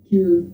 Here.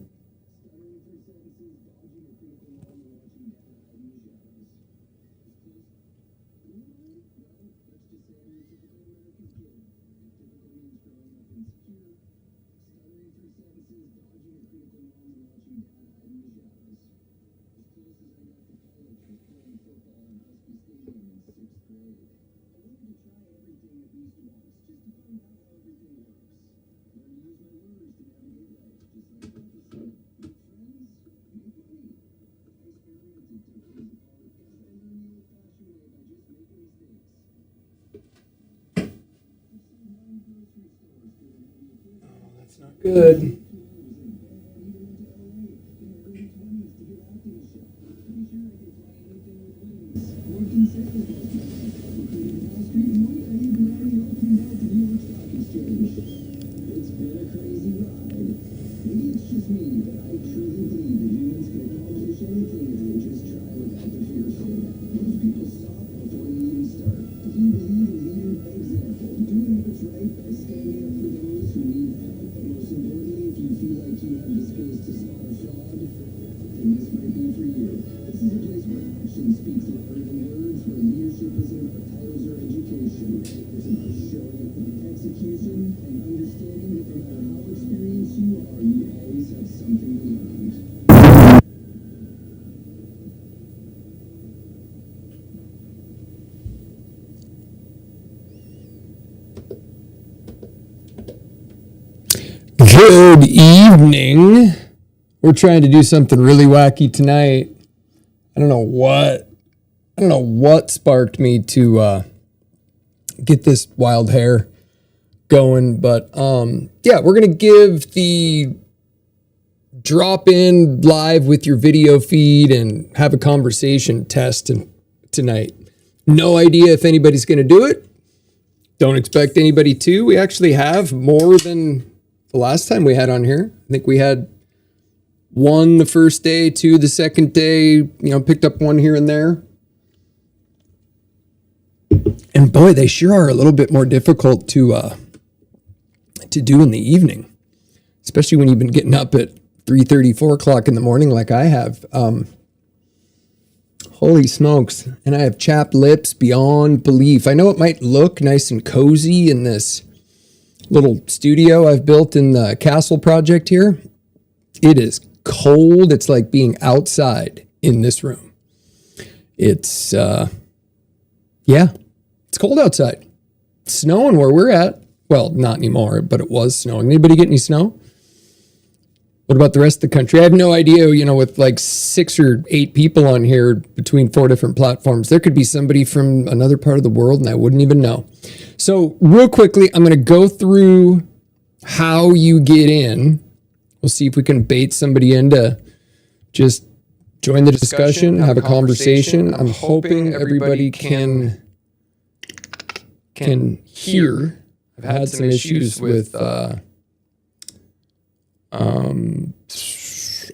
That's not good. Good evening. We're trying to do something really wacky tonight. I don't know what sparked me to get this wild hair going, but yeah, we're gonna give the drop in live with your video feed and have a conversation test tonight. No idea if anybody's gonna do it. Don't expect anybody to. We actually have more than the last time we had on here. I think we had one the first day, two the second day, picked up one here and there. And boy, they sure are a little bit more difficult to do in the evening, especially when you've been getting up at 3:30, 4 o'clock in the morning like I have. Holy smokes. And I have chapped lips beyond belief. I know it might look nice and cozy in this little studio I've built in the castle project here. It is cold. It's like being outside in this room. It's, it's cold outside. It's snowing where we're at. Well, not anymore, but it was snowing. Anybody get any snow? What about the rest of the country? I have no idea, with like 6 or 8 people on here between 4 different platforms, there could be somebody from another part of the world and I wouldn't even know. So real quickly, I'm going to go through how you get in. We'll see if we can bait somebody in to just join the discussion, have a conversation. I'm hoping everybody can hear. I've had some issues with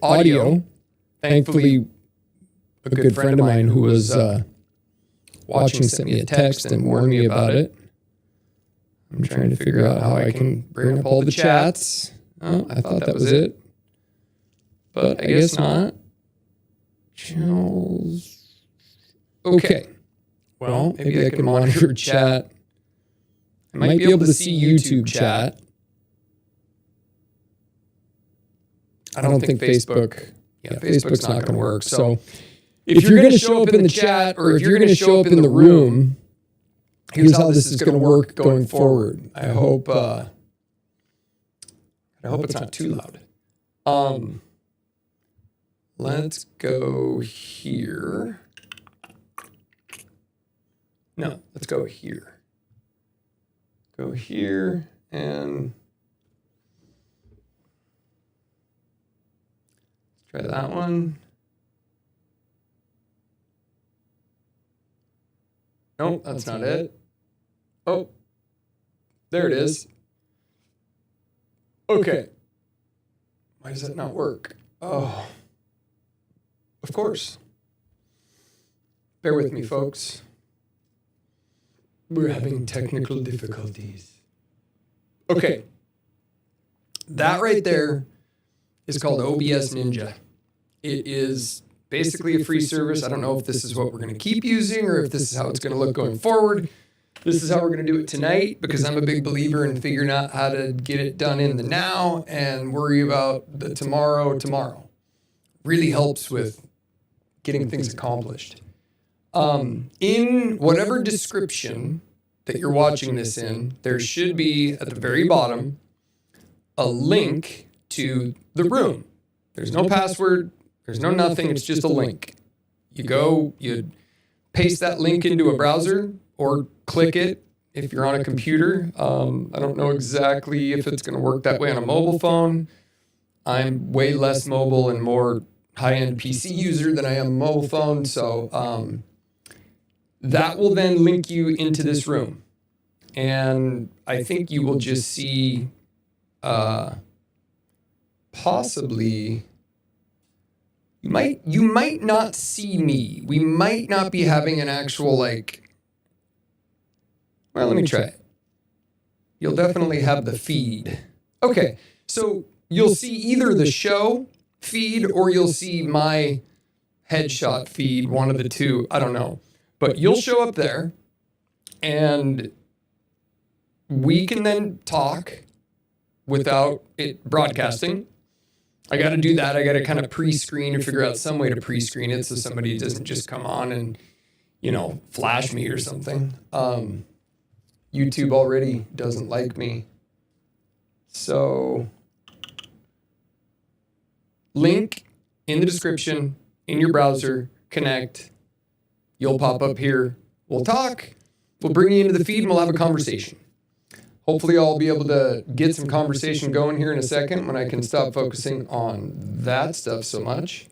audio. Thankfully, a good friend of mine who was watching sent me a text and warned me about it. I'm trying to figure out how I can bring up all the chats. Oh, I thought that was it. But I guess not. Channels. Okay. Well, maybe I can monitor chat. I might be able to see YouTube chat. I don't think Facebook, Facebook's not going to work. So if you're going to show up in the chat or if you're going to show up in the room, here's how this is going to work going forward. I hope it's not too loud. Let's go here. No, let's go here. Go here and try that one. Nope, that's not it. Oh, there it is. Okay. Why does that not work? Oh, of course. Bear with me, folks. We're having technical difficulties. Okay. That right there is called OBS Ninja. It is basically a free service. I don't know if this is what we're going to keep using or if this is how it's going to look going forward. This is how we're going to do it tonight because I'm a big believer in figuring out how to get it done in the now and worry about the tomorrow. Really helps with getting things accomplished. In whatever description that you're watching this in, there should be at the very bottom a link to the room. There's no password. There's no nothing. It's just a link. You paste that link into a browser or click it if you're on a computer. I don't know exactly if it's going to work that way on a mobile phone. I'm way less mobile and more high-end PC user than I am a mobile phone. So that will then link you into this room. And I think you will just see possibly... You might not see me. We might not be having an actual, like... Well, let me try it. You'll definitely have the feed. Okay, so you'll see either the show feed or you'll see my headshot feed, one of the two. I don't know. But you'll show up there, and we can then talk without it broadcasting. I got to do that. I got to kind of pre-screen or figure out some way to pre-screen it so somebody doesn't just come on and, flash me or something. YouTube already doesn't like me. So, link in the description, in your browser, connect. You'll pop up here. We'll talk. We'll bring you into the feed and we'll have a conversation. Hopefully I'll be able to get some conversation going here in a second when I can stop focusing on that stuff so much.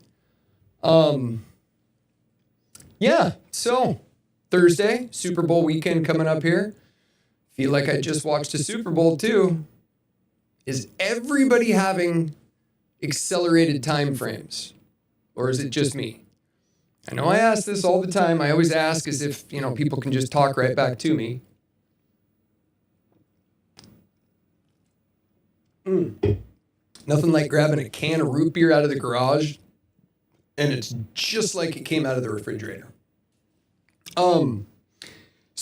Yeah, so Thursday, Super Bowl weekend coming up here. Feel like I just watched a Super Bowl too. Is everybody having accelerated time frames? Or is it just me? I know I ask this all the time. I always ask as if, people can just talk right back to me. Nothing like grabbing a can of root beer out of the garage and it's just like it came out of the refrigerator. So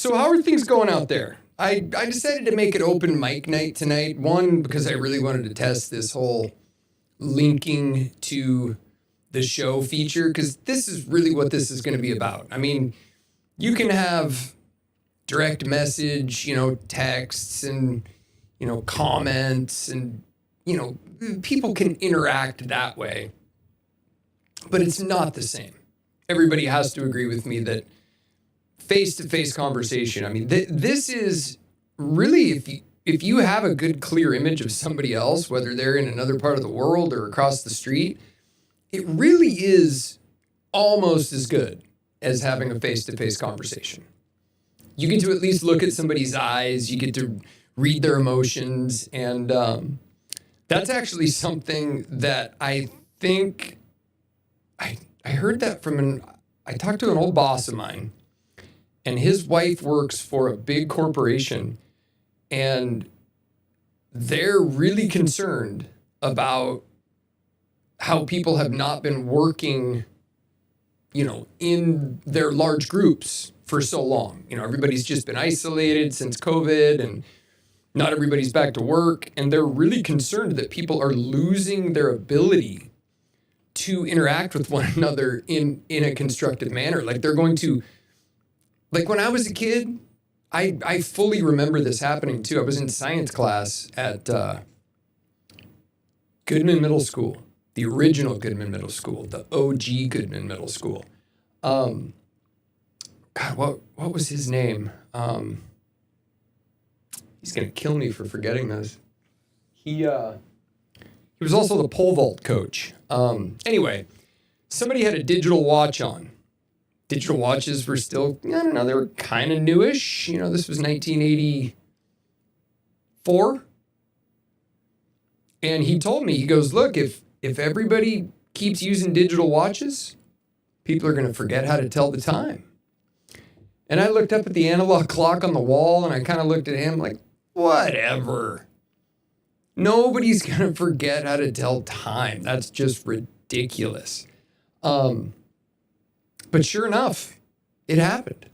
how are things going out there? I decided to make it open mic night tonight. One, because I really wanted to test this whole linking to the show feature, because this is really what this is going to be about. I mean, you can have direct message, texts and, comments and, people can interact that way, but it's not the same. Everybody has to agree with me that face-to-face conversation, I mean, this is really, if you have a good, clear image of somebody else, whether they're in another part of the world or across the street, it really is almost as good as having a face-to-face conversation. You get to at least look at somebody's eyes, you get to read their emotions, and that's actually something that I think, I heard that from I talked to an old boss of mine, and his wife works for a big corporation, and they're really concerned about how people have not been working, in their large groups for so long. Everybody's just been isolated since COVID, and not everybody's back to work, and they're really concerned that people are losing their ability to interact with one another in a constructive manner. Like they're going to, like when I was a kid, I fully remember this happening too. I was in science class at Goodman Middle School, the original Goodman Middle School, the OG Goodman Middle School. God, what was his name? He's going to kill me for forgetting this. He was also the pole vault coach. Anyway, somebody had a digital watch on, digital watches were still, I don't know, they were kind of newish. You know, this was 1984. And he told me, he goes, look, if everybody keeps using digital watches, people are going to forget how to tell the time. And I looked up at the analog clock on the wall and I kind of looked at him like, whatever. Nobody's going to forget how to tell time. That's just ridiculous. But sure enough, it happened.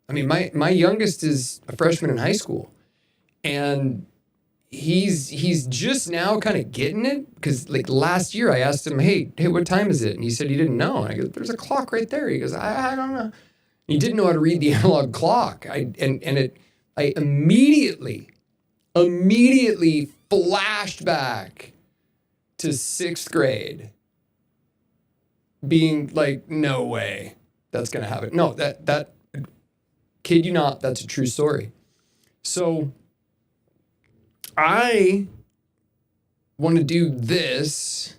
I mean, my youngest is a freshman in high school, and he's just now kind of getting it, because like last year I asked him, hey, what time is it? And he said he didn't know. And I go, there's a clock right there. He goes, I don't know. He didn't know how to read the analog clock. I immediately flashed back to sixth grade, being like, no way that's going to happen. No, that kid you not, that's a true story. So I want to do this.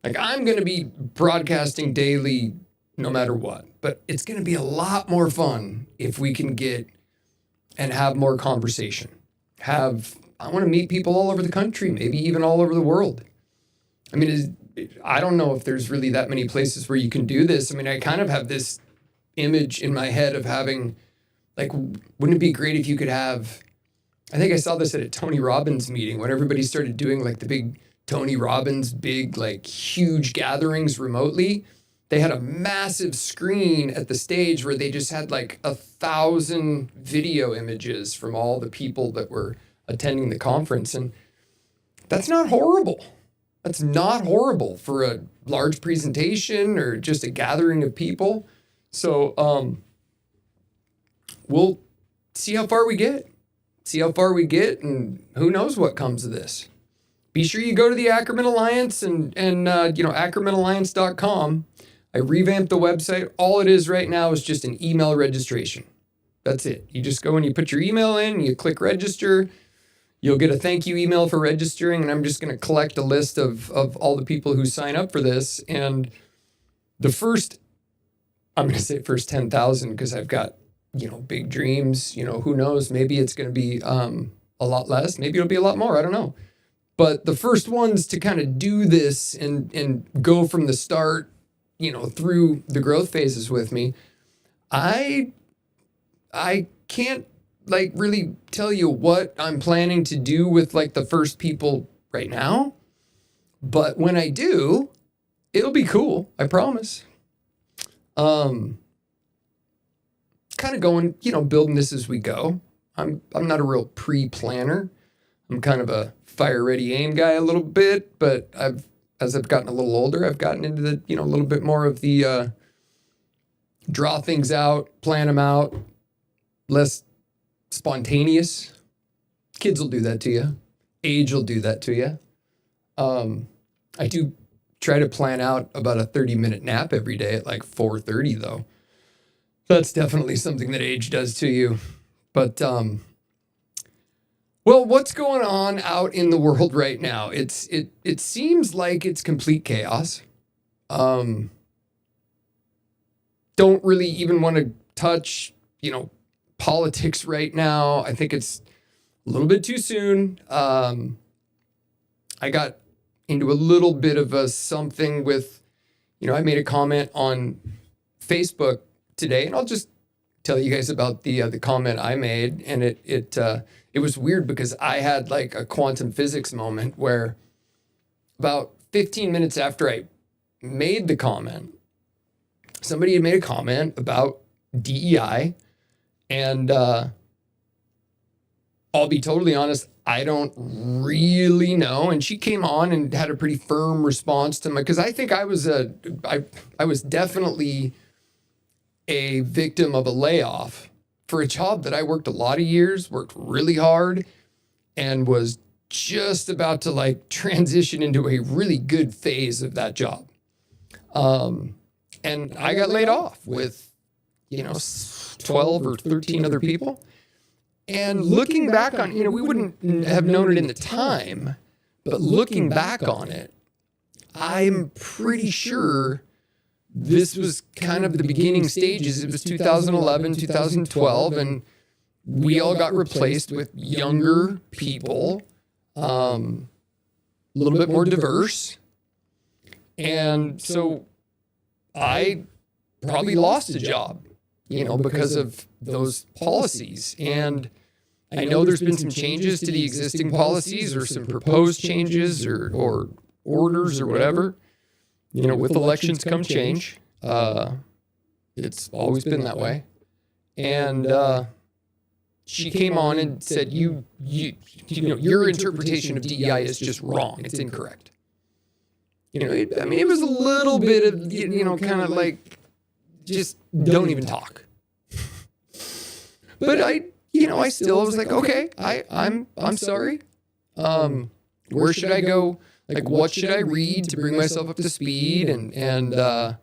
Like, I'm going to be broadcasting daily no matter what, but it's going to be a lot more fun if we can get and have more conversation. I want to meet people all over the country, maybe even all over the world. I mean, I don't know if there's really that many places where you can do this. I mean, I kind of have this image in my head of having, like, wouldn't it be great if you could have, I think I saw this at a Tony Robbins meeting when everybody started doing like the big Tony Robbins, big, like huge gatherings remotely. They had a massive screen at the stage where they just had like 1,000 video images from all the people that were attending the conference. And that's not horrible. That's not horrible for a large presentation or just a gathering of people. So we'll see how far we get. And who knows what comes of this. Be sure you go to the Ackerman Alliance and ackermanalliance.com. I revamped the website. All it is right now is just an email registration. That's it. You just go and you put your email in, you click register. You'll get a thank you email for registering, and I'm just going to collect a list of all the people who sign up for this. And the first 10,000, because I've got, big dreams. Who knows? Maybe it's going to be a lot less. Maybe it'll be a lot more. I don't know. But the first ones to kind of do this and go from the start, through the growth phases with me, I can't really tell you what I'm planning to do with like the first people right now. But when I do, it'll be cool. I promise. Kind of going, building this as we go. I'm not a real pre-planner. I'm kind of a fire ready aim guy a little bit, but as I've gotten a little older, I've gotten into the, a little bit more of the draw things out, plan them out, less spontaneous. Kids will do that to you. Age will do that to you. I do try to plan out about a 30-minute nap every day at like 4:30 though. That's definitely something that age does to you. But, well, what's going on out in the world right now? It seems like it's complete chaos. Don't really even want to touch, politics right now. I think it's a little bit too soon. I got into a little bit of something with, I made a comment on Facebook today, and I'll just tell you guys about the comment I made. And it was weird because I had like a quantum physics moment where about 15 minutes after I made the comment, somebody had made a comment about DEI. And I'll be totally honest, I don't really know. And she came on and had a pretty firm response to because I think I was definitely a victim of a layoff for a job that I worked a lot of years, worked really hard, and was just about to like transition into a really good phase of that job. And I got laid off with, 12 or 13 other people. And looking back on, we wouldn't have known it in the time, but looking back on it, I'm pretty sure this was kind of the beginning stages. It was 2011, 2012, and we all got replaced with younger people, a little bit more diverse. And so I probably lost a job, because of those policies. And I know there's been some changes to the existing policies, or some proposed changes, or orders or whatever. With elections come change. It's always been that way. And she came on and said, your interpretation of DEI is just wrong. It's incorrect. It was a little bit of, kind of like, just don't even talk. But I still was like, okay, I'm sorry. Where should I go? Like, what should I read to bring myself up to speed? And I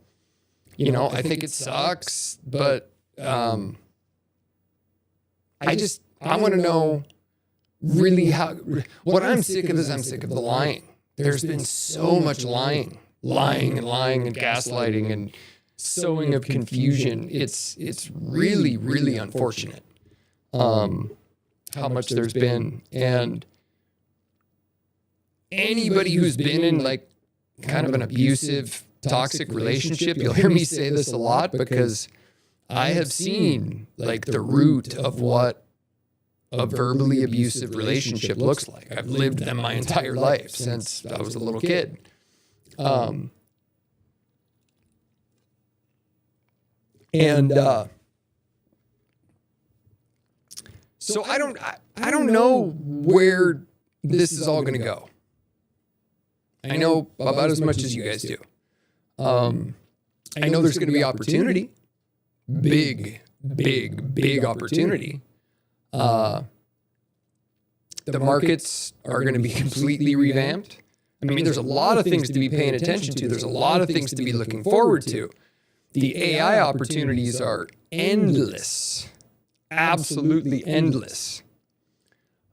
think it sucks, but I want to know really what I'm sick of is I'm sick of the lying. There's been so much lying and gaslighting and sowing of confusion. It's really, really unfortunate how much there's been. And anybody who's been in like kind of an abusive, toxic relationship, you'll hear me say this a lot because I have seen like the root of what a verbally abusive relationship looks like. I've lived them my entire life since I was a little kid. So I don't know where this is all going to go. I know about as much as you guys do. I know there's going to be opportunity, big opportunity. The markets are going to be completely revamped. I mean, there's a lot of things to be paying attention to. There's a lot of things to be looking forward to. The AI opportunities are endless, absolutely endless.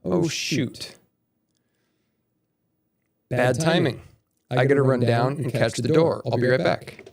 Oh, shoot. Bad timing. I got to run down and catch the door. I'll be right back.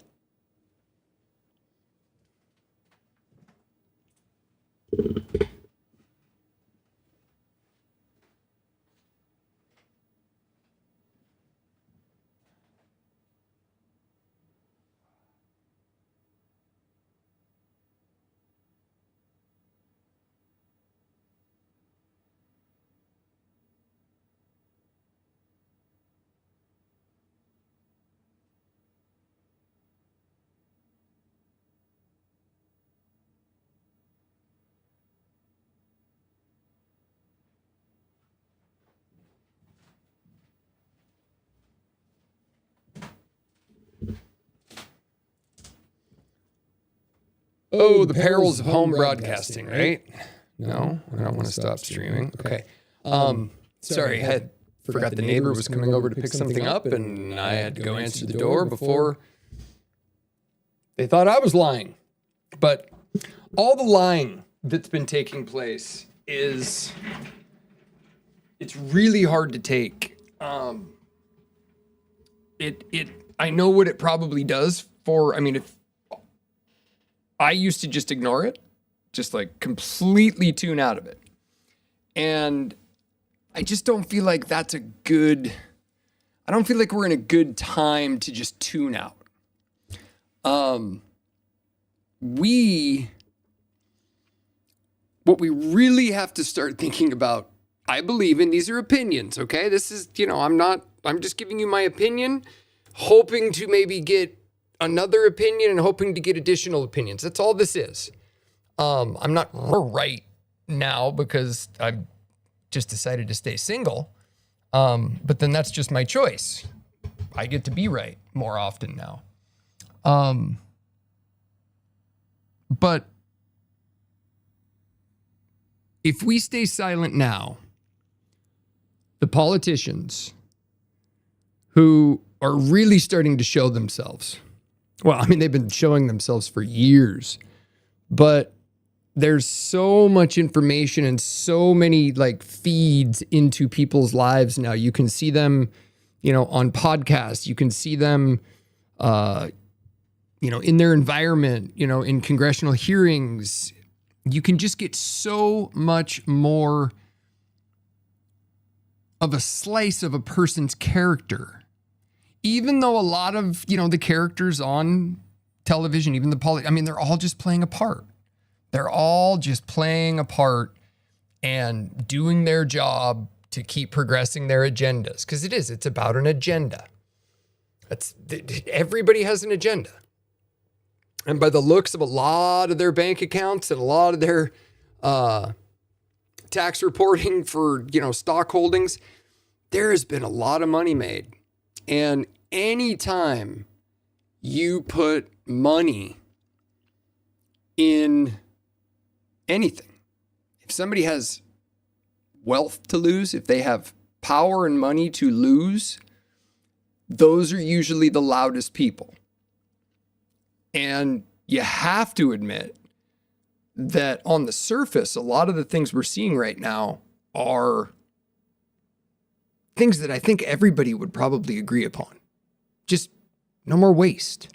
Oh, the perils of home broadcasting, right? No, I don't want to stop streaming. Okay. Sorry, I forgot the neighbor was coming over to pick something up, and I had to go answer the door before they thought I was lying. But all the lying that's been taking place it's really hard to take. I know what it probably does if I used to just ignore it, just like completely tune out of it. And I just don't feel like I don't feel like we're in a good time to just tune out. What we really have to start thinking about, I believe, and these are opinions, okay? This is, I'm just giving you my opinion, hoping to maybe get another opinion and hoping to get additional opinions. That's all this is. I'm not right now because I've just decided to stay single. But then that's just my choice. I get to be right more often now. But if we stay silent now, the politicians who are really starting to show themselves, well, they've been showing themselves for years, but there's so much information and so many feeds into people's lives now. You can see them, on podcasts. You can see them, in their environment, in congressional hearings, you can just get so much more of a slice of a person's character. Even though a lot of, the characters on television, even they're all just playing a part. They're all just playing a part and doing their job to keep progressing their agendas. Because it's about an agenda. Everybody has an agenda. And by the looks of a lot of their bank accounts and a lot of their tax reporting for, stock holdings, there has been a lot of money made. And anytime you put money in anything, if somebody has wealth to lose, if they have power and money to lose, those are usually the loudest people. And you have to admit that on the surface, a lot of the things we're seeing right now are things that I think everybody would probably agree upon. Just no more waste.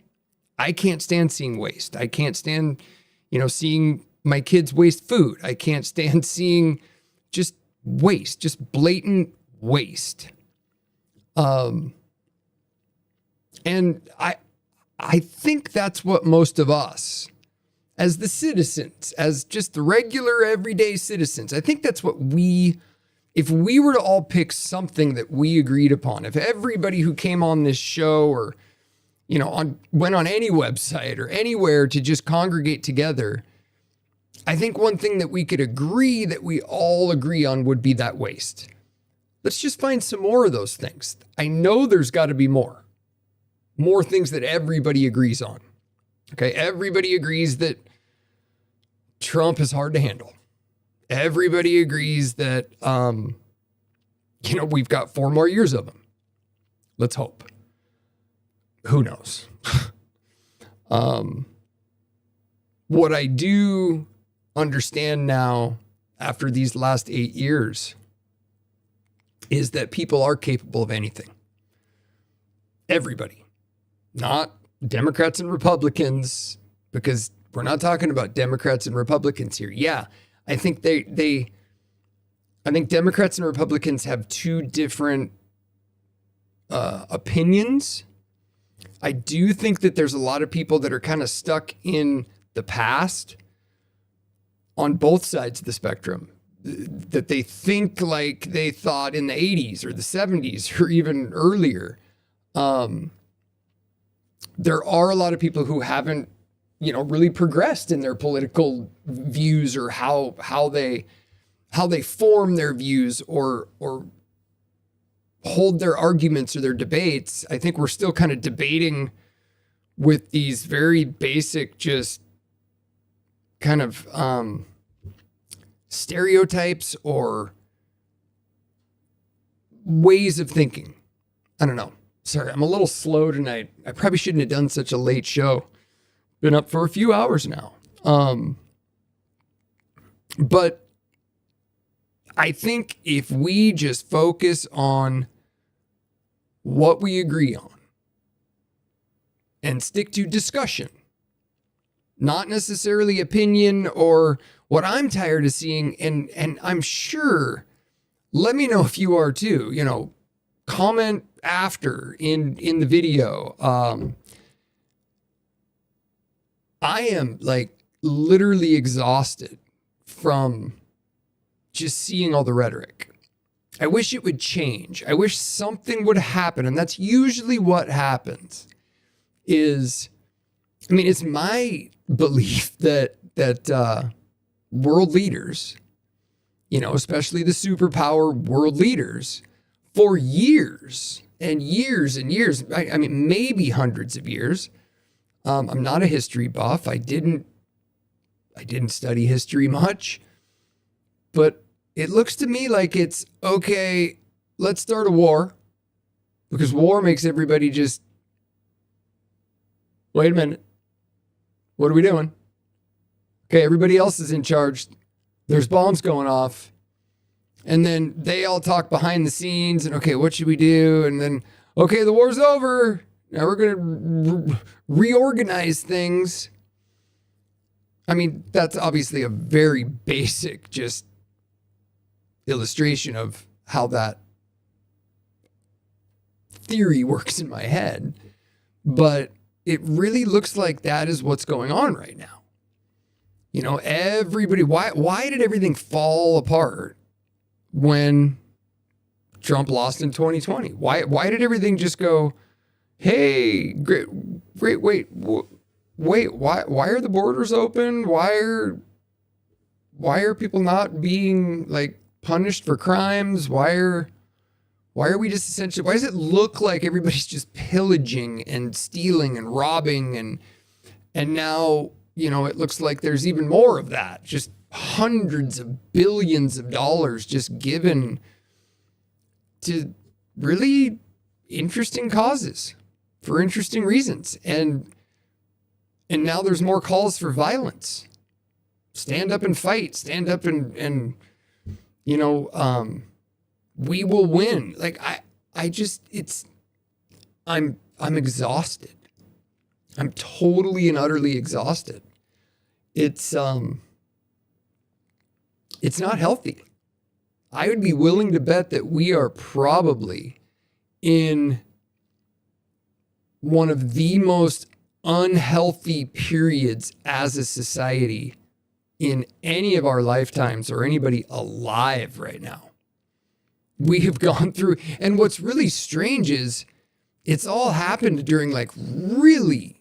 I can't stand seeing waste. I can't stand, seeing my kids waste food. I can't stand seeing just waste, just blatant waste. And I think that's what most of us, as the citizens, as just the regular everyday citizens, I think that's what if we were to all pick something that we agreed upon, if everybody who came on this show or, went on any website or anywhere to just congregate together, I think one thing that we could agree that we all agree on would be that waste. Let's just find some more of those things. I know there's got to be more things that everybody agrees on. Okay. Everybody agrees that Trump is hard to handle. Everybody agrees that, we've got 4 more years of him. Let's hope. Who knows? What I do understand now after these last 8 years is that people are capable of anything. Everybody. Not Democrats and Republicans, because we're not talking about Democrats and Republicans here. Yeah, I think I think Democrats and Republicans have two different opinions. I do think that there's a lot of people that are kind of stuck in the past on both sides of the spectrum, that they think like they thought in the 80s or the 70s or even earlier. There are a lot of people who haven't, really progressed in their political views or how they form their views or hold their arguments or their debates. I think we're still kind of debating with these very basic, just kind of stereotypes or ways of thinking. I don't know. Sorry, I'm a little slow tonight. I probably shouldn't have done such a late show. Been up for a few hours now. But I think if we just focus on what we agree on and stick to discussion, not necessarily opinion or what I'm tired of seeing, and I'm sure, let me know if you are too, comment after in the video. I am like literally exhausted from just seeing all the rhetoric. I wish it would change. I wish something would happen. And that's usually what happens it's my belief that world leaders, especially the superpower world leaders, for years and years and years, maybe hundreds of years. I'm not a history buff. I didn't study history much, but it looks to me like it's okay. Let's start a war, because war makes everybody just, wait a minute. What are we doing? Okay, everybody else is in charge. There's bombs going off. And then they all talk behind the scenes and, okay, what should we do? And then, okay, the war's over. Now we're going to reorganize things. I mean, that's obviously a very basic just illustration of how that theory works in my head. But it really looks like that is what's going on right now. You know, everybody, why did everything fall apart when Trump lost in 2020? Why did everything just go, hey, great, wait, why are the borders open? Why are people not being like punished for crimes? Why are we just essentially, why does it look like everybody's just pillaging and stealing and robbing and now, you know, it looks like there's even more of that, just hundreds of billions of dollars just given to really interesting causes for interesting reasons. And now there's more calls for violence. Stand up and fight, stand up and you know, we will win. Like I'm exhausted. I'm totally and utterly exhausted. It's not healthy. I would be willing to bet that we are probably in one of the most unhealthy periods as a society in any of our lifetimes or anybody alive right now. We have gone through, and what's really strange is it's all happened during like really,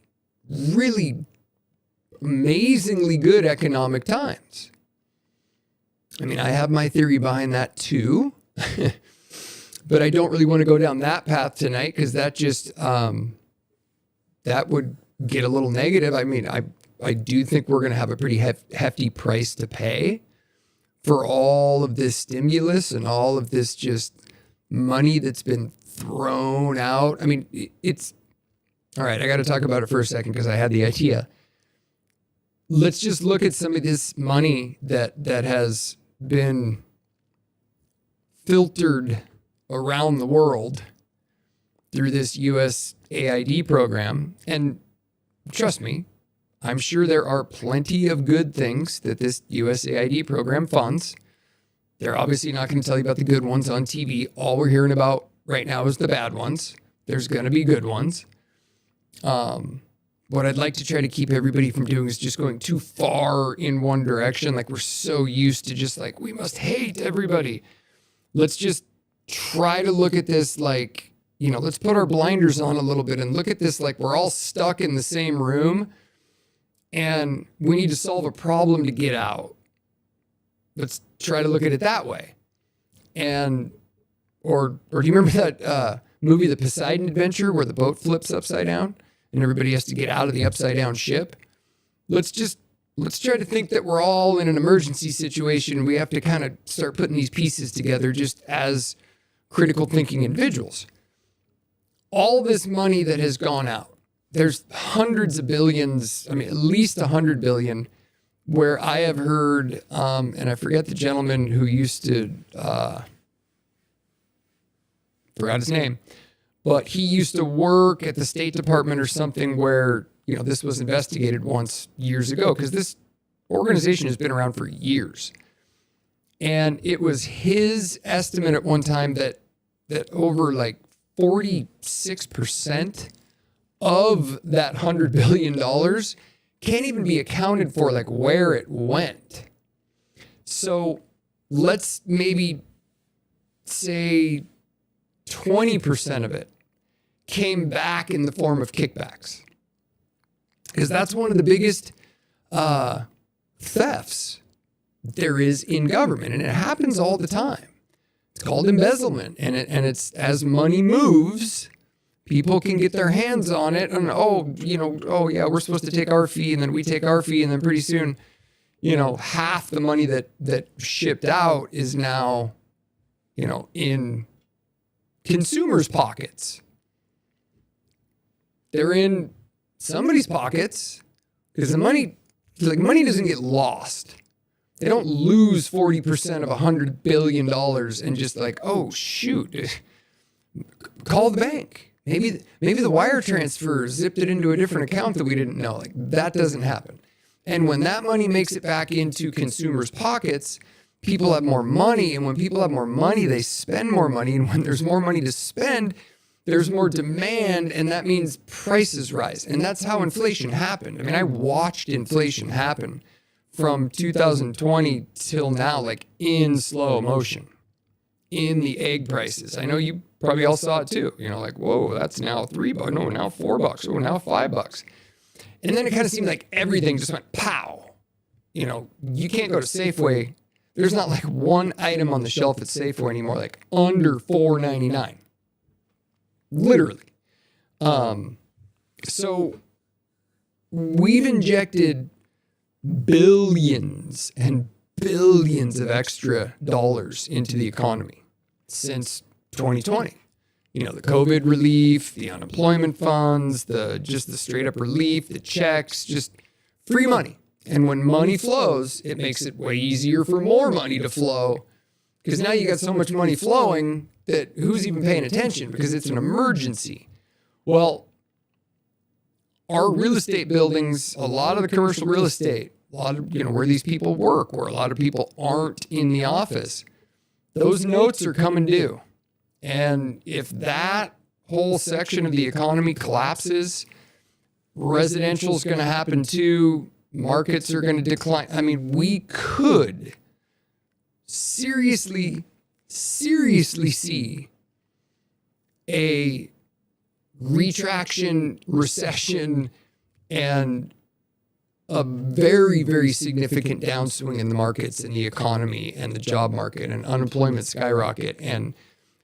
really amazingly good economic times. I mean, I have my theory behind that too, but I don't really want to go down that path tonight because that just, that would get a little negative. I mean, I do think we're going to have a pretty hefty price to pay for all of this stimulus and all of this just money that's been thrown out. I mean, it's all right. I got to talk about it for a second because I had the idea. Let's just look at some of this money that has been filtered around the world through this USAID program. And trust me, I'm sure there are plenty of good things that this USAID program funds. They're obviously not going to tell you about the good ones on TV. All we're hearing about right now is the bad ones. There's going to be good ones. What I'd like to try to keep everybody from doing is just going too far in one direction. Like we're so used to just like, we must hate everybody. Let's just try to look at this like, you know, let's put our blinders on a little bit and look at this like we're all stuck in the same room and we need to solve a problem to get out. Let's try to look at it that way. And, or do you remember that movie, The Poseidon Adventure, where the boat flips upside down and everybody has to get out of the upside down ship? Let's try to think that we're all in an emergency situation. We have to kind of start putting these pieces together just as critical thinking individuals. All this money that has gone out, there's hundreds of billions, I mean, at least 100 billion, where I have heard, and I forget the gentleman who used to, forgot his name, but he used to work at the State Department or something where, you know, this was investigated once years ago, because this organization has been around for years. And it was his estimate at one time that over like 46% of that $100 billion can't even be accounted for, like where it went. So let's maybe say 20% of it came back in the form of kickbacks, because that's one of the biggest thefts there is in government, and it happens all the time. It's called embezzlement, and it's as money moves, people can get their hands on it, and oh yeah, we're supposed to take our fee, and then we take our fee, and then pretty soon, you know, half the money that shipped out is now, you know, in consumers' pockets. They're in somebody's pockets, because the money doesn't get lost. They don't lose 40% of $100 billion and just like, oh shoot, call the bank. Maybe the wire transfer zipped it into a different account that we didn't know. Like, that doesn't happen. And when that money makes it back into consumers' pockets, people have more money. And when people have more money, they spend more money. And when there's more money to spend, there's more demand, and that means prices rise. And that's how inflation happened. I mean, I watched inflation happen from 2020 till now, like in slow motion, in the egg prices. I know you probably all saw it too. You know, like, whoa, that's now $3. No, now $4. Oh, now $5. And then it kind of seemed like everything just went pow. You know, you can't go to Safeway. There's not like one item on the shelf at Safeway anymore, like under $4.99. Literally. So we've injected billions and billions of extra dollars into the economy since 2020. You know, the COVID relief, the unemployment funds, just the straight up relief, the checks, just free money. And when money flows, it makes it way easier for more money to flow, because now you got so much money flowing that who's even paying attention, because it's an emergency. Well, our real estate buildings, a lot of the commercial real estate, a lot of, you know, where these people work, where a lot of people aren't in the office, those notes are coming due. And if that whole section of the economy collapses, residential is going to happen too. Markets are going to decline. I mean, we could seriously see a retraction, recession, and a very, very significant downswing in the markets and the economy and the job market, and unemployment skyrocket, and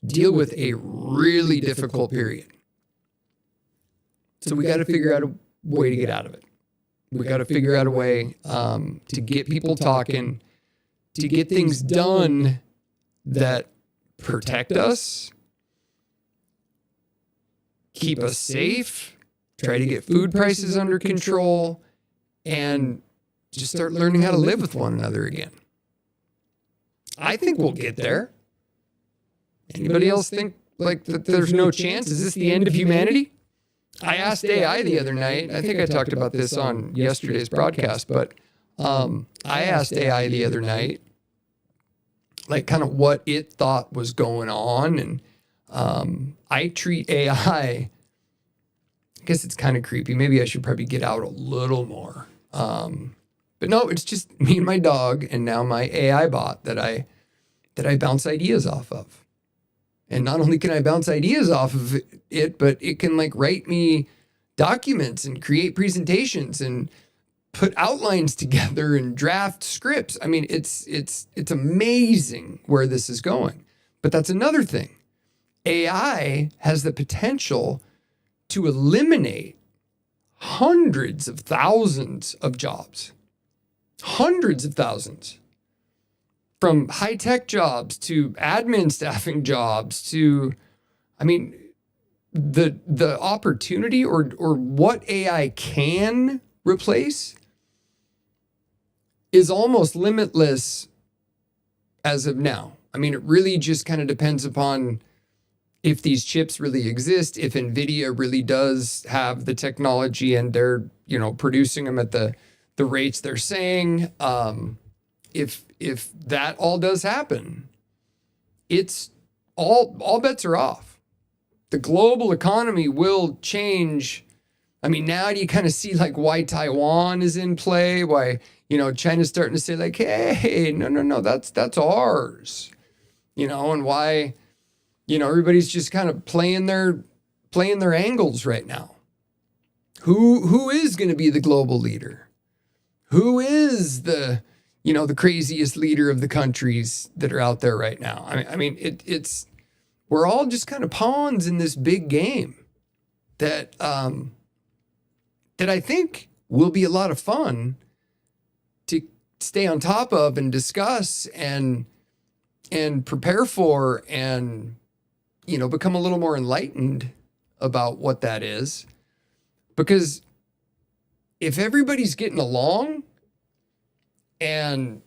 deal with a really difficult period. So we got to figure out a way to get out of it. We got to figure out a way to get people talking, to get things done that protect us, keep us safe, try to get food prices under control, and just start learning how to live with one another again. I think we'll get there. Anybody else think like that there's no chance? Is this the end of humanity? I asked AI the other night. I think I talked about this on yesterday's broadcast, but I asked AI the other night, like, kind of what it thought was going on. And I treat AI, I guess it's kind of creepy. Maybe I should probably get out a little more. But no, it's just me and my dog, and now my AI bot that I bounce ideas off of. And not only can I bounce ideas off of it, but it can like write me documents and create presentations and put outlines together and draft scripts. I mean, it's amazing where this is going. But that's another thing. AI has the potential to eliminate hundreds of thousands of jobs. Hundreds of thousands. From high-tech jobs to admin staffing jobs to, I mean, the opportunity or what AI can replace is almost limitless as of now. I mean, it really just kind of depends upon if these chips really exist, if NVIDIA really does have the technology and they're, you know, producing them at the rates they're saying. If that all does happen, it's all bets are off. The global economy will change. I mean, now you kind of see like why Taiwan is in play, why, you know, China's starting to say like, hey, no, that's ours, you know, and why, you know, everybody's just kind of playing their angles right now. Who is going to be the global leader? Who is the craziest leader of the countries that are out there right now? I mean, it's we're all just kind of pawns in this big game that I think will be a lot of fun to stay on top of and discuss and prepare for, and, you know, become a little more enlightened about what that is. Because if everybody's getting along and,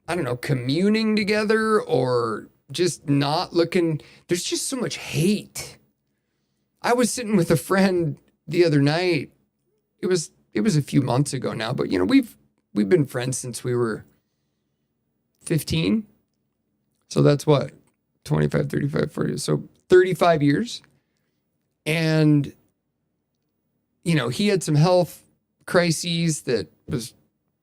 I don't know, communing together or just not looking, there's just so much hate. I was sitting with a friend the other night. It was a few months ago now, but we've been friends since we were 15. So that's what, 25, 35, 40, so 35 years. And he had some health crises that was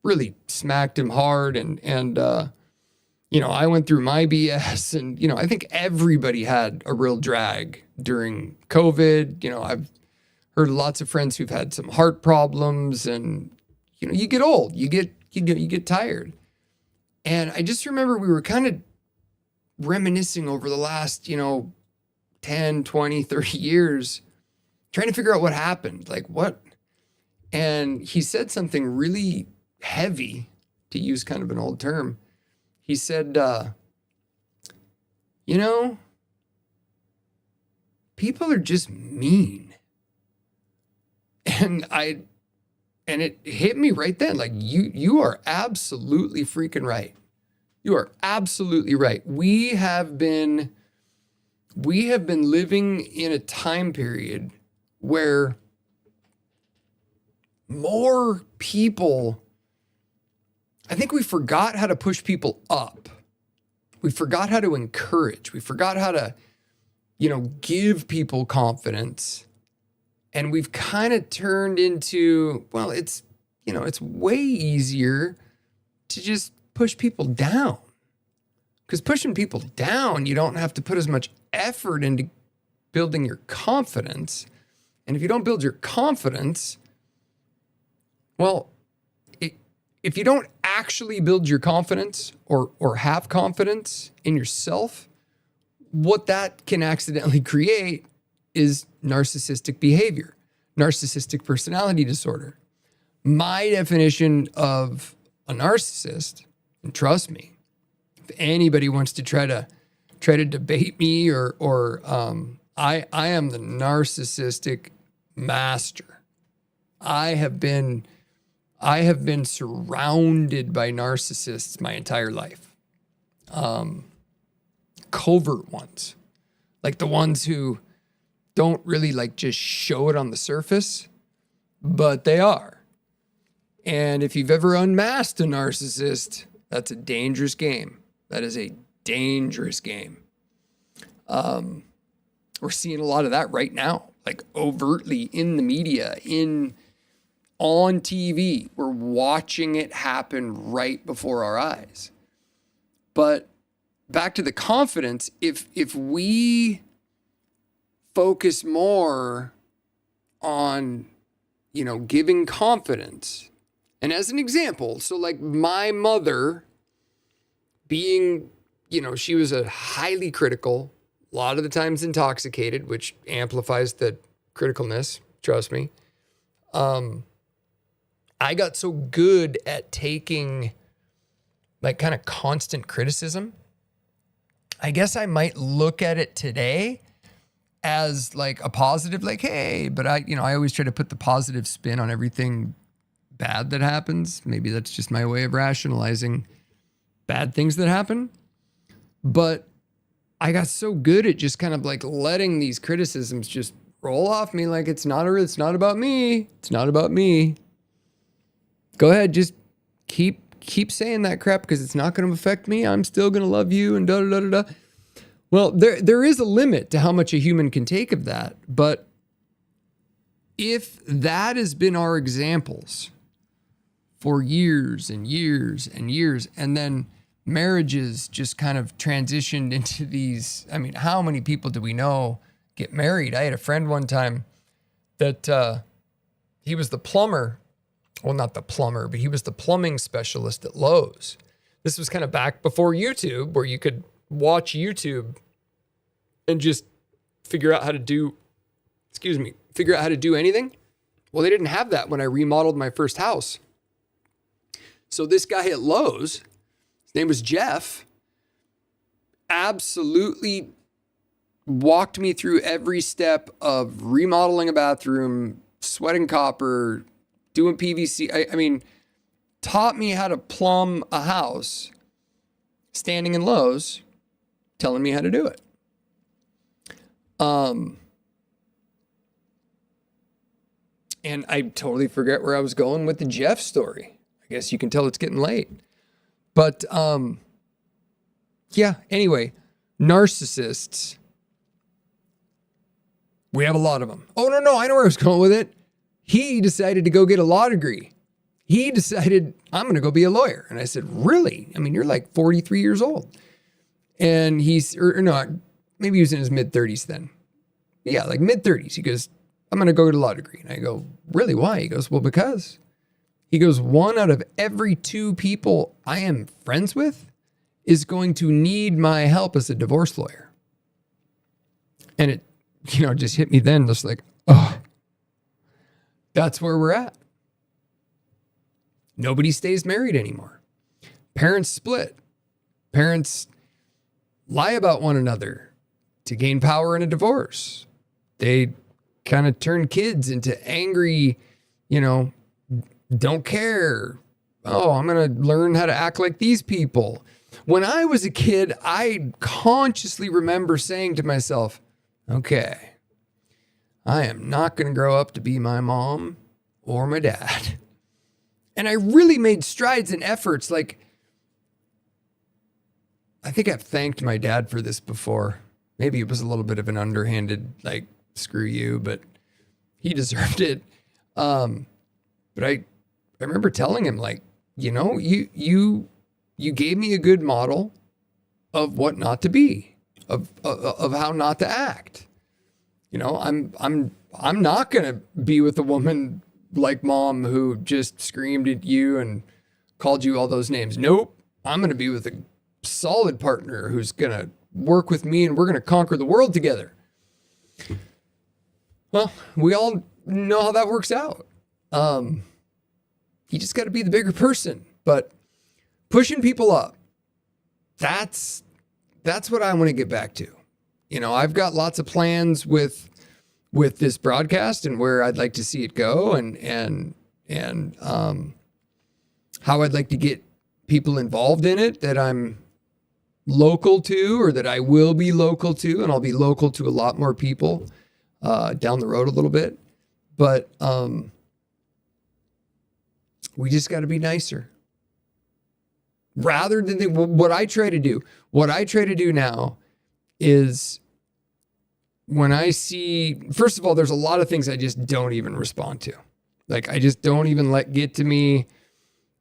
really smacked him hard, and I went through my BS, and I think everybody had a real drag during COVID. I've heard lots of friends who've had some heart problems, and you get old, you get tired. And I just remember we were kind of reminiscing over the last 10, 20, 30 years, trying to figure out what happened, like what. And he said something really heavy, to use kind of an old term. He said, people are just mean. And it hit me right then. Like, you are absolutely freaking right. You are absolutely right. We have been living in a time period where more people, I think we forgot how to push people up. We forgot how to encourage. We forgot how to, give people confidence. And we've kind of turned into, well, it's way easier to just push people down. Because pushing people down, you don't have to put as much effort into building your confidence. And if you don't build your confidence, well, if you don't actually build your confidence or have confidence in yourself, what that can accidentally create is narcissistic behavior, narcissistic personality disorder. My definition of a narcissist, and trust me, if anybody wants to try to debate me or I am the narcissistic master. I have been surrounded by narcissists my entire life. Covert ones, like the ones who don't really like just show it on the surface, but they are. And if you've ever unmasked a narcissist, that's a dangerous game. That is a dangerous game. We're seeing a lot of that right now, like overtly in the media, on TV. We're watching it happen right before our eyes. But back to the confidence, if we focus more on, giving confidence. And as an example, so like my mother being, she was a highly critical, a lot of the times intoxicated, which amplifies the criticalness, trust me. I got so good at taking like kind of constant criticism. I guess I might look at it today as like a positive, like, hey, but I always try to put the positive spin on everything bad that happens. Maybe that's just my way of rationalizing bad things that happen. But I got so good at just kind of like letting these criticisms just roll off me like it's not about me. It's not about me. Go ahead, just keep saying that crap because it's not going to affect me. I'm still going to love you and da-da-da-da-da. Well, there is a limit to how much a human can take of that. But if that has been our examples for years and years and years, and then marriages just kind of transitioned into these, I mean, how many people do we know get married? I had a friend one time that he was the plumber. Well, not the plumber, but he was the plumbing specialist at Lowe's. This was kind of back before YouTube, where you could watch YouTube and just figure out how to do anything. Well, they didn't have that when I remodeled my first house. So this guy at Lowe's, his name was Jeff, absolutely walked me through every step of remodeling a bathroom, sweating copper, doing PVC. I mean, taught me how to plumb a house, standing in Lowe's, telling me how to do it. And I totally forget where I was going with the Jeff story. I guess you can tell it's getting late. But yeah, anyway, narcissists. We have a lot of them. Oh, no, I know where I was going with it. He decided to go get a law degree. He decided, I'm going to go be a lawyer. And I said, really? I mean, you're like 43 years old. And maybe he was in his mid-30s then. Yeah, like mid-30s. He goes, I'm going to go get a law degree. And I go, really, why? He goes, well, because. He goes, 1 out of every 2 people I am friends with is going to need my help as a divorce lawyer. And it, just hit me then, just like, oh, that's where we're at. Nobody stays married anymore. Parents split. Parents lie about one another to gain power in a divorce. They kind of turn kids into angry, don't care. Oh, I'm going to learn how to act like these people. When I was a kid, I consciously remember saying to myself, okay, I am not going to grow up to be my mom or my dad. And I really made strides and efforts. Like, I think I've thanked my dad for this before. Maybe it was a little bit of an underhanded, like, screw you, but he deserved it. But I remember telling him, like, you gave me a good model of what not to be, of how not to act. I'm not gonna be with a woman like mom who just screamed at you and called you all those names. Nope. I'm gonna be with a solid partner who's gonna work with me and we're gonna conquer the world together. Well, we all know how that works out. You just got to be the bigger person, but pushing people up, that's what I want to get back to. I've got lots of plans with this broadcast and where I'd like to see it go and how I'd like to get people involved in it that I'm local to or that I will be local to, and I'll be local to a lot more people down the road a little bit. But we just got to be nicer. Rather than what I try to do now is when I see, first of all, there's a lot of things I just don't even respond to. Like, I just don't even let get to me.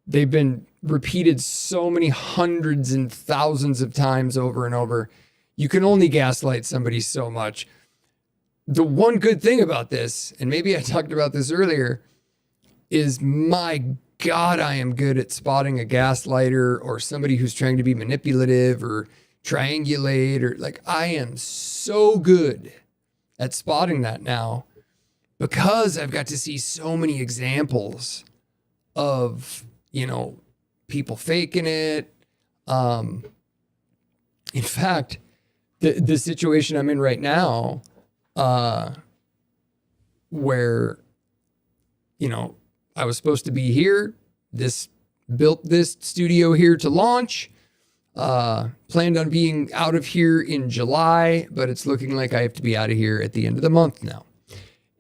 They've been repeated so many hundreds and thousands of times over and over. You can only gaslight somebody so much. The one good thing about this, and maybe I talked about this earlier, is my God, I am good at spotting a gaslighter or somebody who's trying to be manipulative or triangulate, or like, I am so good at spotting that now because I've got to see so many examples of, people faking it. In fact, the situation I'm in right now, where, I was supposed to be here, built this studio here to launch, planned on being out of here in July, but it's looking like I have to be out of here at the end of the month now.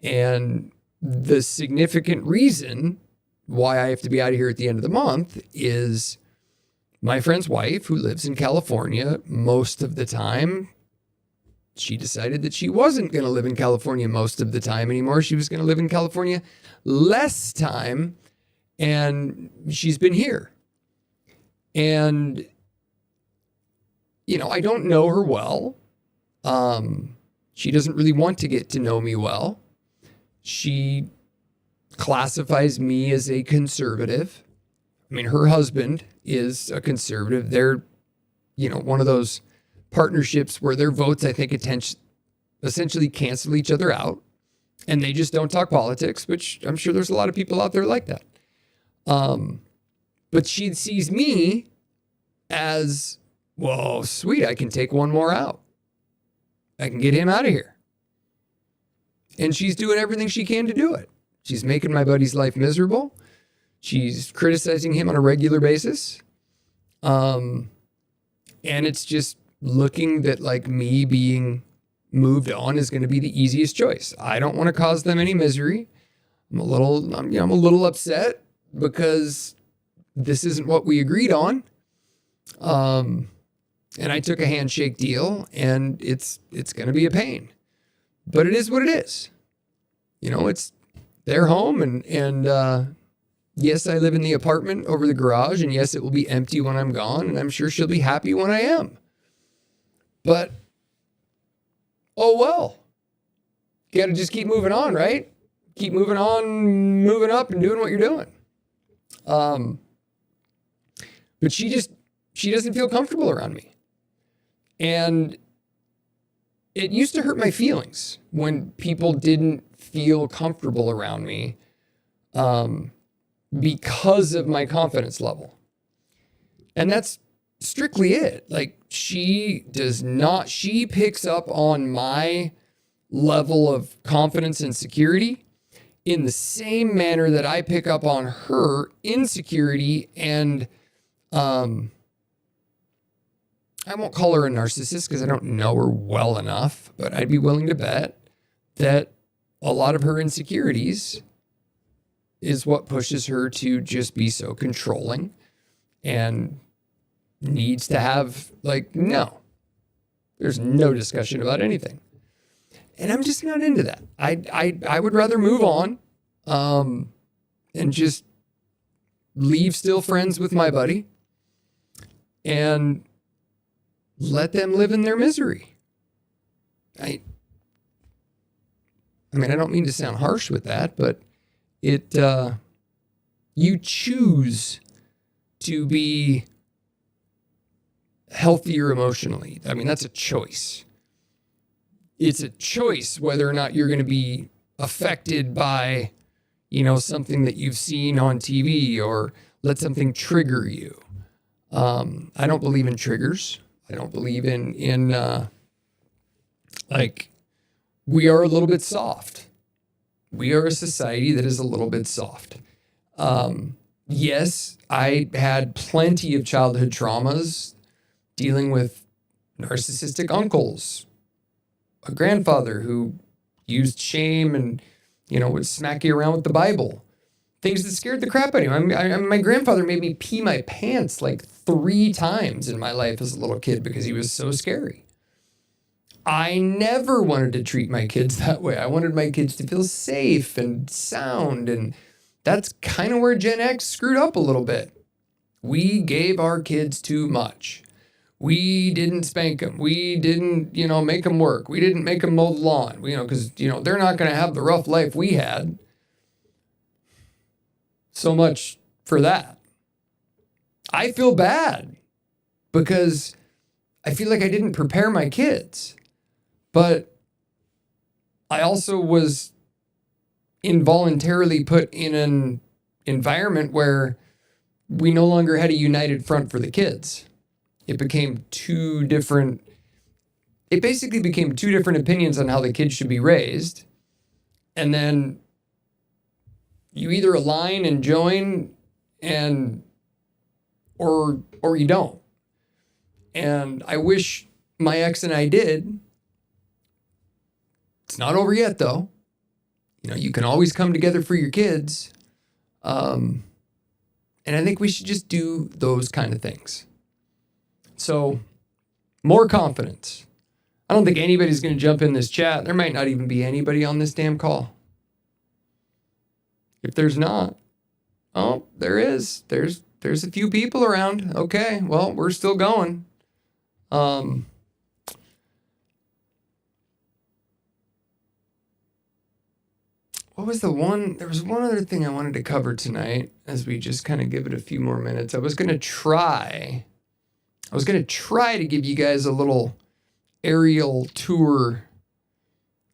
And the significant reason why I have to be out of here at the end of the month is my friend's wife, who lives in California most of the time. She decided that she wasn't going to live in California most of the time anymore. She was going to live in California less time, and she's been here. And, I don't know her well. She doesn't really want to get to know me well. She classifies me as a conservative. I mean, her husband is a conservative. They're, one of those partnerships where their votes, I think, essentially cancel each other out, and they just don't talk politics, which I'm sure there's a lot of people out there like that. But she sees me as, well, sweet, I can take one more out. I can get him out of here. And she's doing everything she can to do it. She's making my buddy's life miserable. She's criticizing him on a regular basis. And it's just looking that, like, me being moved on is going to be the easiest choice. I don't want to cause them any misery. I'm a little upset because this isn't what we agreed on. And I took a handshake deal, and it's going to be a pain, but it is what it is. It's their home, and yes, I live in the apartment over the garage, and yes, it will be empty when I'm gone, and I'm sure she'll be happy when I am. But, oh well. You got to just keep moving on, right? Keep moving on, moving up, and doing what you're doing. But she doesn't feel comfortable around me. And it used to hurt my feelings when people didn't feel comfortable around me because of my confidence level. And that's strictly it. Like, she picks up on my level of confidence and security in the same manner that I pick up on her insecurity and, I won't call her a narcissist because I don't know her well enough, but I'd be willing to bet that a lot of her insecurities is what pushes her to just be so controlling and needs to have, no, there's no discussion about anything. And I'm just not into that. I would rather move on and just leave still friends with my buddy and let them live in their misery. I mean, I don't mean to sound harsh with that, but you choose to be healthier emotionally. I mean, that's a choice. It's a choice whether or not you're going to be affected by, something that you've seen on TV or let something trigger you. I don't believe in triggers. I don't believe in we are a little bit soft. We are a society that is a little bit soft. Yes, I had plenty of childhood traumas dealing with narcissistic uncles, a grandfather who used shame and, would smack you around with the Bible. Things that scared the crap out of me. My grandfather made me pee my pants 3 times in my life as a little kid because he was so scary. I never wanted to treat my kids that way. I wanted my kids to feel safe and sound, and that's kind of where Gen X screwed up a little bit. We gave our kids too much. We didn't spank them. We didn't, make them work. We didn't make them mow the lawn, because, they're not going to have the rough life we had. So much for that. I feel bad because I feel like I didn't prepare my kids, but I also was involuntarily put in an environment where we no longer had a united front for the kids. It basically became two different opinions on how the kids should be raised. And then you either align and join or you don't. And I wish my ex and I did. It's not over yet though. You can always come together for your kids. And I think we should just do those kind of things. So, more confidence. I don't think anybody's going to jump in this chat. There might not even be anybody on this damn call. If there's not, oh, there is. There's a few people around. Okay, well, we're still going. What was the one? There was one other thing I wanted to cover tonight as we just kind of give it a few more minutes. I was going to try to give you guys a little aerial tour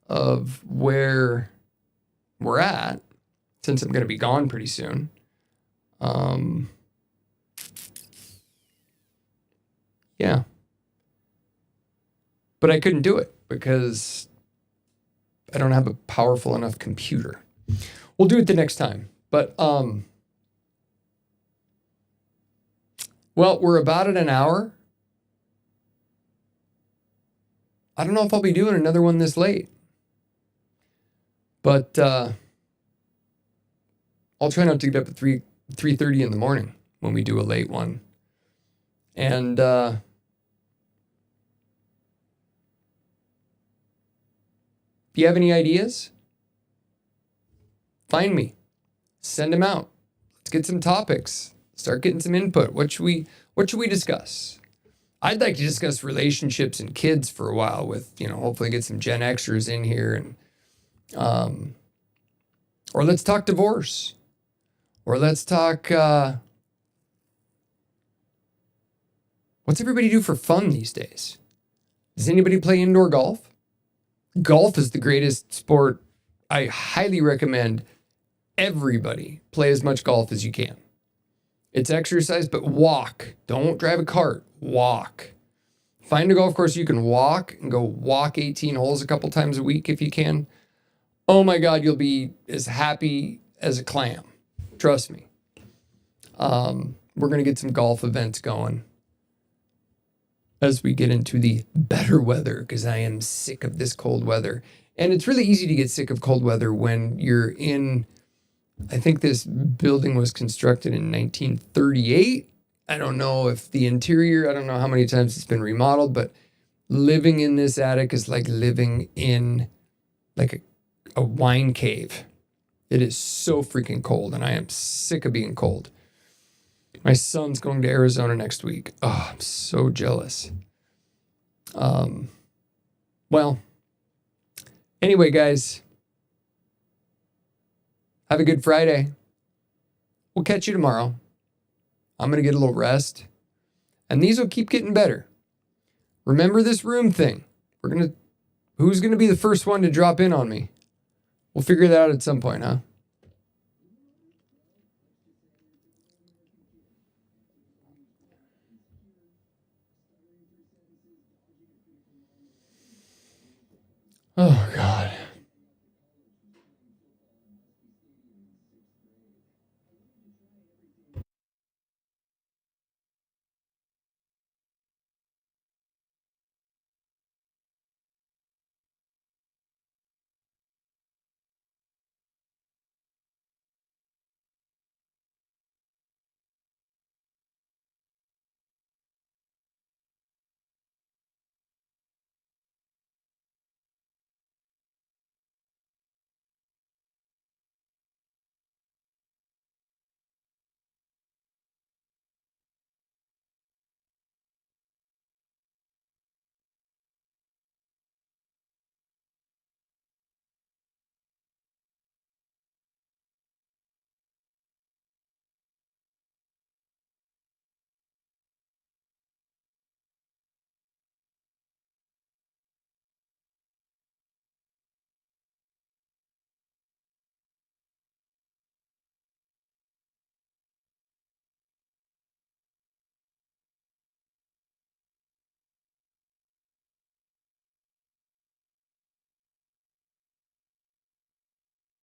of where we're at, since I'm going to be gone pretty soon. Yeah. But I couldn't do it because I don't have a powerful enough computer. We'll do it the next time. But, well, we're about at an hour. I don't know if I'll be doing another one this late. But I'll try not to get up at 3:30 in the morning when we do a late one. And if you have any ideas, find me. Send them out. Let's get some topics. Start getting some input. What should we discuss? I'd like to discuss relationships and kids for a while with, hopefully get some Gen Xers in here and or let's talk divorce. Or let's talk what's everybody do for fun these days? Does anybody play indoor golf? Golf is the greatest sport. I highly recommend everybody play as much golf as you can. It's exercise, but walk. Don't drive a cart. Walk. Find a golf course you can walk and go walk 18 holes a couple times a week if you can. Oh my God, you'll be as happy as a clam. Trust me. We're going to get some golf events going as we get into the better weather because I am sick of this cold weather. And it's really easy to get sick of cold weather when you're in, I think this building was constructed in 1938. I don't know if the interior, I don't know how many times it's been remodeled, but living in this attic is like living in like a wine cave. It is so freaking cold, and I am sick of being cold. My son's going to Arizona next week. Oh, I'm so jealous. Well, anyway, guys, have a good Friday. We'll catch you tomorrow. I'm going to get a little rest, and these will keep getting better. Remember this room thing. Who's going to be the first one to drop in on me? We'll figure that out at some point, huh? Oh, God.